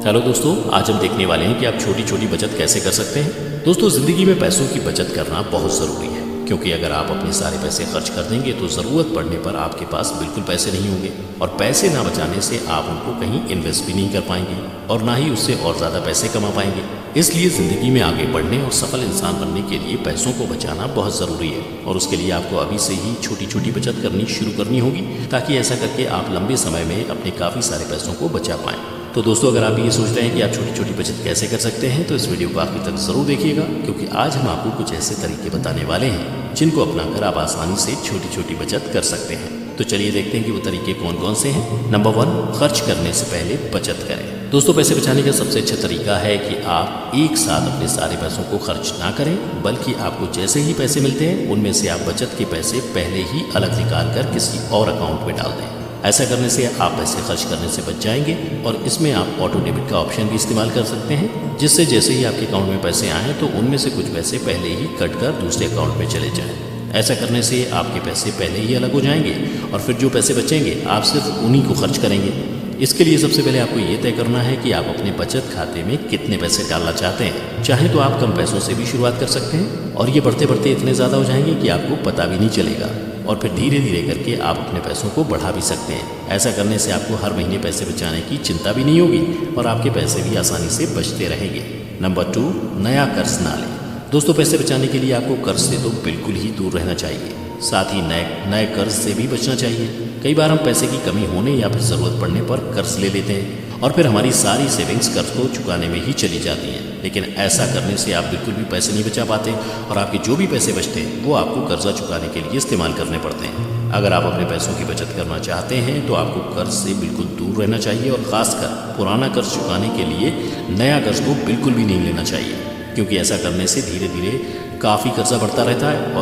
Hello दोस्तों, आज हम देखने वाले हैं कि आप छोटी छोटी बचत कैसे कर सकते हैं। दोस्तों, ज़िंदगी में पैसों की बचत करना बहुत ज़रूरी है, क्योंकि अगर आप अपने सारे पैसे खर्च कर देंगे तो ज़रूरत पड़ने पर आपके पास बिल्कुल पैसे नहीं होंगे, और पैसे ना बचाने से आप उनको कहीं इन्वेस्ट भी नहीं कर पाएंगे और ना ही उससे और ज़्यादा पैसे कमा पाएंगे। इसलिए ज़िंदगी में आगे बढ़ने और सफल इंसान बनने के लिए पैसों को बचाना बहुत ज़रूरी है, और उसके लिए आपको अभी से ही छोटी छोटी बचत करनी शुरू करनी होगी, ताकि ऐसा करके आप लंबे समय में अपने काफ़ी सारे पैसों को बचा पाएँ। तो दोस्तों, अगर आप ये सोच रहे हैं कि आप छोटी छोटी बचत कैसे कर सकते हैं, तो इस वीडियो को आखिर तक ज़रूर देखिएगा, क्योंकि आज हम आपको कुछ ऐसे तरीके बताने वाले हैं जिनको अपनाकर आप आसानी से छोटी छोटी बचत कर सकते हैं। तो चलिए देखते हैं कि वो तरीके कौन कौन से हैं। नंबर 1, खर्च करने से पहले बचत करें। दोस्तों, पैसे बचाने का सबसे अच्छा तरीका है कि आप एक साथ अपने सारे पैसों को खर्च ना करें, बल्कि आपको जैसे ही पैसे मिलते हैं उनमें से आप बचत के पैसे पहले ही अलग निकाल कर किसी और अकाउंट में डाल दें। ऐसा करने से आप पैसे खर्च करने से बच जाएंगे, और इसमें आप ऑटो डेबिट का ऑप्शन भी इस्तेमाल कर सकते हैं, जिससे जैसे ही आपके अकाउंट में पैसे आएँ तो उनमें से कुछ पैसे पहले ही कट कर दूसरे अकाउंट में चले जाएँ। ऐसा करने से आपके पैसे पहले ही अलग हो जाएंगे, और फिर जो पैसे बचेंगे आप सिर्फ उन्हीं को खर्च करेंगे। इसके लिए सबसे पहले आपको ये तय करना है कि आप अपने बचत खाते में कितने पैसे डालना चाहते हैं। चाहे तो आप कम पैसों से भी शुरुआत कर सकते हैं, और ये बढ़ते बढ़ते इतने ज़्यादा हो जाएंगे कि आपको पता भी नहीं चलेगा, और फिर धीरे धीरे करके आप अपने पैसों को बढ़ा भी सकते हैं। ऐसा करने से आपको हर महीने पैसे बचाने की चिंता भी नहीं होगी, और आपके पैसे भी आसानी से बचते रहेंगे। नंबर 2, नया कर्ज ना लें। दोस्तों, पैसे बचाने के लिए आपको कर्ज से तो बिल्कुल ही दूर रहना चाहिए, साथ ही नए कर्ज से भी बचना चाहिए। कई बार हम पैसे की कमी होने या फिर ज़रूरत पड़ने पर कर्ज ले लेते हैं, और फिर हमारी सारी सेविंग्स कर्ज को चुकाने में ही चली जाती हैं। लेकिन ऐसा करने से आप बिल्कुल भी पैसे नहीं बचा पाते, और आपके जो भी पैसे बचते हैं वो आपको कर्जा चुकाने के लिए इस्तेमाल करने पड़ते हैं। अगर आप अपने पैसों की बचत करना चाहते हैं तो आपको कर्ज से बिल्कुल दूर रहना चाहिए, और ख़ासकर पुराना कर्ज चुकाने के लिए नया कर्ज को बिल्कुल भी नहीं लेना चाहिए, क्योंकि ऐसा करने से धीरे धीरे काफ़ी कर्जा बढ़ता रहता है,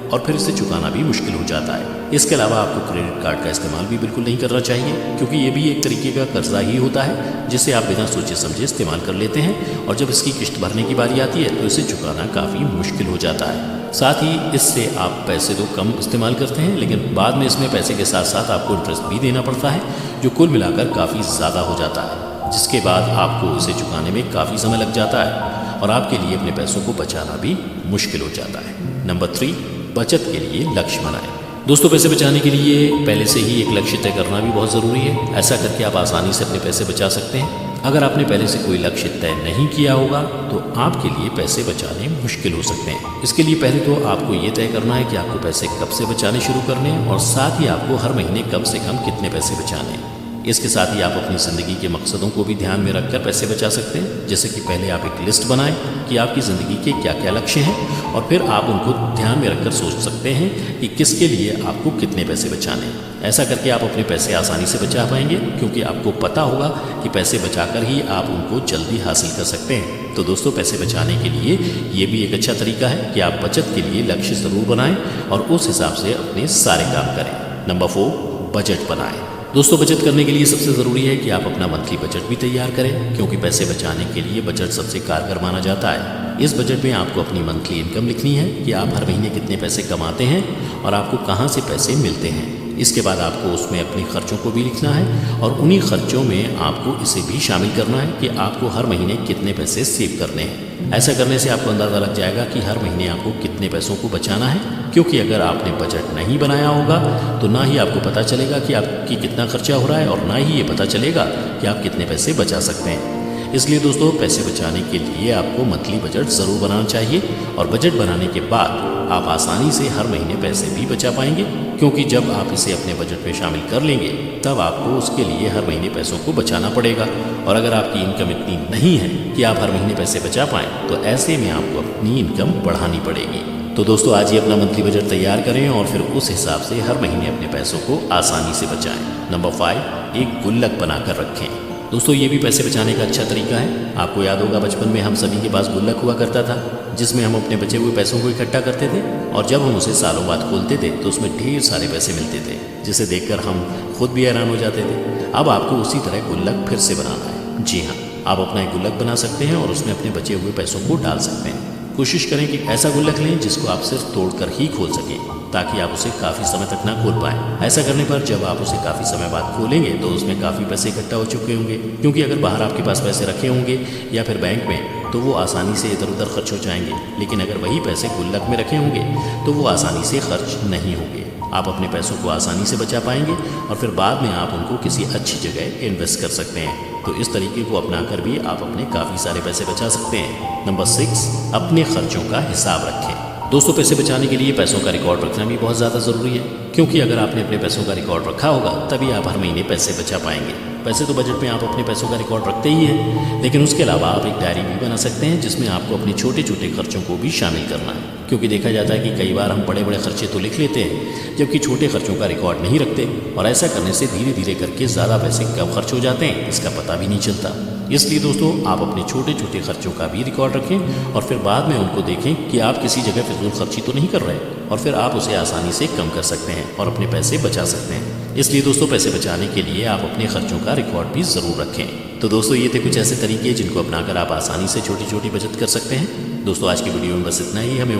और फिर इसे चुकाना भी मुश्किल हो जाता है। इसके अलावा आपको क्रेडिट कार्ड का इस्तेमाल भी बिल्कुल नहीं करना चाहिए, क्योंकि ये भी एक तरीके का कर्जा ही होता है, जिसे आप बिना सोचे समझे इस्तेमाल कर लेते हैं, और जब इसकी किस्त भरने की बारी आती है तो इसे चुकाना काफ़ी मुश्किल हो जाता है। साथ ही इससे आप पैसे तो कम इस्तेमाल करते हैं, लेकिन बाद में इसमें पैसे के साथ साथ आपको इंटरेस्ट भी देना पड़ता है, जो कुल मिलाकर काफ़ी ज़्यादा हो जाता है, जिसके बाद आपको इसे चुकाने में काफ़ी समय लग जाता है, और आपके लिए अपने पैसों को बचाना भी मुश्किल हो जाता है। नंबर 3, बचत के लिए लक्ष्य बनाएं। दोस्तों, पैसे बचाने के लिए पहले से ही एक लक्ष्य तय करना भी बहुत ज़रूरी है। ऐसा करके आप आसानी से अपने पैसे बचा सकते हैं। अगर आपने पहले से कोई लक्ष्य तय नहीं किया होगा तो आपके लिए पैसे बचाने मुश्किल हो सकते हैं। इसके लिए पहले तो आपको ये तय करना है कि आपको पैसे कब से बचाने शुरू करने हैं, और साथ ही आपको हर महीने कम से कम कितने पैसे बचाने हैं। इसके साथ ही आप अपनी ज़िंदगी के मकसदों को भी ध्यान में रखकर पैसे बचा सकते हैं। जैसे कि पहले आप एक लिस्ट बनाएं कि आपकी ज़िंदगी के क्या क्या लक्ष्य हैं, और फिर आप उनको ध्यान में रखकर सोच सकते हैं कि किसके लिए आपको कितने पैसे बचाने हैं। ऐसा करके आप अपने पैसे आसानी से बचा पाएंगे, क्योंकि आपको पता होगा कि पैसे बचाकर ही आप उनको जल्दी हासिल कर सकते हैं। तो दोस्तों, पैसे बचाने के लिए ये भी एक अच्छा तरीका है कि आप बचत के लिए लक्ष्य ज़रूर बनाएं, और उस हिसाब से अपने सारे काम करें। नंबर 4, बजट बनाएं। दोस्तों, बचत करने के लिए सबसे ज़रूरी है कि आप अपना मंथली बजट भी तैयार करें, क्योंकि पैसे बचाने के लिए बजट सबसे कारगर माना जाता है। इस बजट में आपको अपनी मंथली इनकम लिखनी है कि आप हर महीने कितने पैसे कमाते हैं और आपको कहाँ से पैसे मिलते हैं। इसके बाद आपको उसमें अपने खर्चों को भी लिखना है, और उन्हीं खर्चों में आपको इसे भी शामिल करना है कि आपको हर महीने कितने पैसे सेव करने हैं। ऐसा करने से आपको अंदाज़ा लग जाएगा कि हर महीने आपको कितने पैसों को बचाना है, क्योंकि अगर आपने बजट नहीं बनाया होगा तो ना ही आपको पता चलेगा कि आपकी कितना खर्चा हो रहा है, और ना ही ये पता चलेगा कि आप कितने पैसे बचा सकते हैं। इसलिए दोस्तों, पैसे बचाने के लिए आपको मंथली बजट ज़रूर बनाना चाहिए, और बजट बनाने के बाद आप आसानी से हर महीने पैसे भी बचा पाएंगे, क्योंकि जब आप इसे अपने बजट में शामिल कर लेंगे तब आपको उसके लिए हर महीने पैसों को बचाना पड़ेगा। और अगर आपकी इनकम इतनी नहीं है कि आप हर महीने पैसे बचा पाएँ, तो ऐसे में आपको अपनी इनकम बढ़ानी पड़ेगी। तो दोस्तों, आज ही अपना मंथली बजट तैयार करें, और फिर उस हिसाब से हर महीने अपने पैसों को आसानी से बचाएं। नंबर 5, एक गुल्लक बनाकर रखें। दोस्तों, ये भी पैसे बचाने का अच्छा तरीका है। आपको याद होगा, बचपन में हम सभी के पास गुल्लक हुआ करता था, जिसमें हम अपने बचे हुए पैसों को इकट्ठा करते थे, और जब हम उसे सालों बाद खोलते थे तो उसमें ढेर सारे पैसे मिलते थे, जिसे देखकर हम खुद भी हैरान हो जाते थे। अब आपको उसी तरह गुल्लक फिर से बनाना है। जी हाँ, आप अपना एक गुल्लक बना सकते हैं और उसमें अपने बचे हुए पैसों को डाल सकते हैं। कोशिश करें कि ऐसा गुल्लक लें जिसको आप सिर्फ तोड़कर ही खोल सकें, ताकि आप उसे काफ़ी समय तक ना खोल पाएं। ऐसा करने पर जब आप उसे काफ़ी समय बाद खोलेंगे तो उसमें काफ़ी पैसे इकट्ठा हो चुके होंगे, क्योंकि अगर बाहर आपके पास पैसे रखे होंगे या फिर बैंक में तो वो आसानी से इधर उधर खर्च हो जाएंगे। लेकिन अगर वही पैसे गुल्लक में रखे होंगे तो वो आसानी से खर्च नहीं होंगे। आप अपने पैसों को आसानी से बचा पाएंगे और फिर बाद में आप उनको किसी अच्छी जगह इन्वेस्ट कर सकते हैं। तो इस तरीके को अपनाकर भी आप अपने काफ़ी सारे पैसे बचा सकते हैं। नंबर 6, अपने खर्चों का हिसाब रखें। दोस्तों, पैसे बचाने के लिए पैसों का रिकॉर्ड रखना भी बहुत ज़्यादा ज़रूरी है, क्योंकि अगर आपने अपने पैसों का रिकॉर्ड रखा होगा तभी आप हर महीने पैसे बचा पाएंगे। वैसे तो बजट में आप अपने पैसों का रिकॉर्ड रखते ही हैं, लेकिन उसके अलावा आप एक डायरी भी बना सकते हैं जिसमें आपको अपने छोटे छोटे खर्चों को भी शामिल करना है। क्योंकि देखा जाता है कि कई बार हम बड़े बड़े खर्चे तो लिख लेते हैं जबकि छोटे खर्चों का रिकॉर्ड नहीं रखते, और ऐसा करने से धीरे धीरे करके ज़्यादा पैसे कब खर्च हो जाते हैं इसका पता भी नहीं चलता। इसलिए दोस्तों, आप अपने छोटे छोटे खर्चों का भी रिकॉर्ड रखें और फिर बाद में उनको देखें कि आप किसी जगह फिजूल खर्ची तो नहीं कर रहे, और फिर आप उसे आसानी से कम कर सकते हैं और अपने पैसे बचा सकते हैं। इसलिए दोस्तों, पैसे बचाने के लिए आप अपने खर्चों का रिकॉर्ड भी ज़रूर रखें। तो दोस्तों, ये थे कुछ ऐसे तरीके जिनको अपनाकर आप आसानी से छोटी छोटी बचत कर सकते हैं। दोस्तों, आज की वीडियो में बस इतना ही। हमें